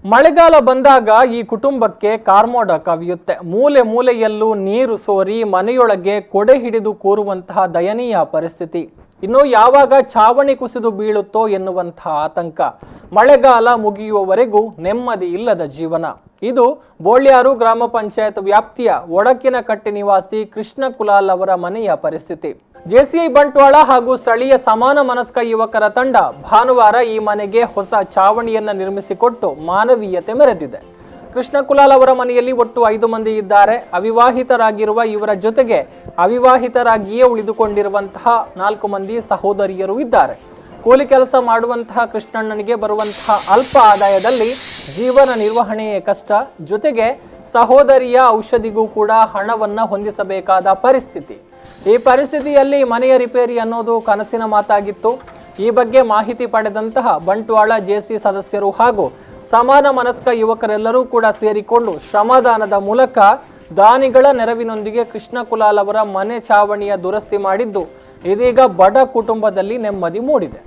ಮಳೆಗಾಲ ಬಂದಾಗ ಈ ಕುಟುಂಬಕ್ಕೆ ಕಾರ್ಮೋಡ ಕವಿಯುತ್ತೆ. ಮೂಲೆ ಮೂಲೆಯಲ್ಲೂ ನೀರು ಸೋರಿ ಮನೆಯೊಳಗೆ ಕೊಡೆ ಹಿಡಿದು ಕೂರುವಂತಹ ದಯನೀಯ ಪರಿಸ್ಥಿತಿ. ಇನ್ನು ಯಾವಾಗ ಛಾವಣಿ ಕುಸಿದು ಬೀಳುತ್ತೋ ಎನ್ನುವಂತಹ ಆತಂಕ. ಮಳೆಗಾಲ ಮುಗಿಯುವವರೆಗೂ ನೆಮ್ಮದಿ ಇಲ್ಲದ ಜೀವನ. ಇದು ಬೋಳ್ಯಾರು ಗ್ರಾಮ ಪಂಚಾಯತ್ ವ್ಯಾಪ್ತಿಯ ಒಡಕಿನಕಟ್ಟೆ ನಿವಾಸಿ ಕೃಷ್ಣ ಕುಲಾಲ್ ಅವರ ಮನೆಯ ಪರಿಸ್ಥಿತಿ. ಜೆಸಿಐ ಬಂಟ್ವಾಳ ಹಾಗೂ ಸ್ಥಳೀಯ ಸಮಾನ ಮನಸ್ಕ ಯುವಕರ ತಂಡ ಭಾನುವಾರ ಈ ಮನೆಗೆ ಹೊಸ ಛಾವಣಿಯನ್ನ ನಿರ್ಮಿಸಿಕೊಟ್ಟು ಮಾನವೀಯತೆ ಮೆರೆದಿದೆ. ಕೃಷ್ಣ ಕುಲಾಲ್ ಅವರ ಮನೆಯಲ್ಲಿ ಒಟ್ಟು 5 ಮಂದಿ ಇದ್ದಾರೆ. ಅವಿವಾಹಿತರಾಗಿರುವ ಇವರ ಜೊತೆಗೆ ಅವಿವಾಹಿತರಾಗಿಯೇ ಉಳಿದುಕೊಂಡಿರುವಂತಹ 4 ಮಂದಿ ಸಹೋದರಿಯರು ಇದ್ದಾರೆ. ಕೂಲಿ ಕೆಲಸ ಮಾಡುವಂತಹ ಕೃಷ್ಣಣ್ಣನಿಗೆ ಬರುವಂತಹ ಅಲ್ಪ ಆದಾಯದಲ್ಲಿ ಜೀವನ ನಿರ್ವಹಣೆಯೇ ಕಷ್ಟ. ಜೊತೆಗೆ ಸಹೋದರಿಯ ಔಷಧಿಗೂ ಕೂಡ ಹಣವನ್ನ ಹೊಂದಿಸಬೇಕಾದ ಪರಿಸ್ಥಿತಿ. ಈ ಪರಿಸ್ಥಿತಿಯಲ್ಲಿ ಮನೆಯ ರಿಪೇರಿ ಅನ್ನೋದು ಕನಸಿನ ಮಾತಾಗಿತ್ತು. ಈ ಬಗ್ಗೆ ಮಾಹಿತಿ ಪಡೆದಂತಹ ಬಂಟ್ವಾಳ ಜೆಸಿ ಸದಸ್ಯರು ಹಾಗೂ ಸಮಾನ ಮನಸ್ಕ ಯುವಕರೆಲ್ಲರೂ ಕೂಡ ಸೇರಿಕೊಂಡು ಶ್ರಮದಾನದ ಮೂಲಕ ದಾನಿಗಳ ನೆರವಿನೊಂದಿಗೆ ಕೃಷ್ಣ ಕುಲಾಲ್ ಅವರ ಮನೆ ಛಾವಣಿಯ ದುರಸ್ತಿ ಮಾಡಿದ್ದು ಇದೀಗ ಬಡ ಕುಟುಂಬದಲ್ಲಿ ನೆಮ್ಮದಿ ಮೂಡಿದೆ.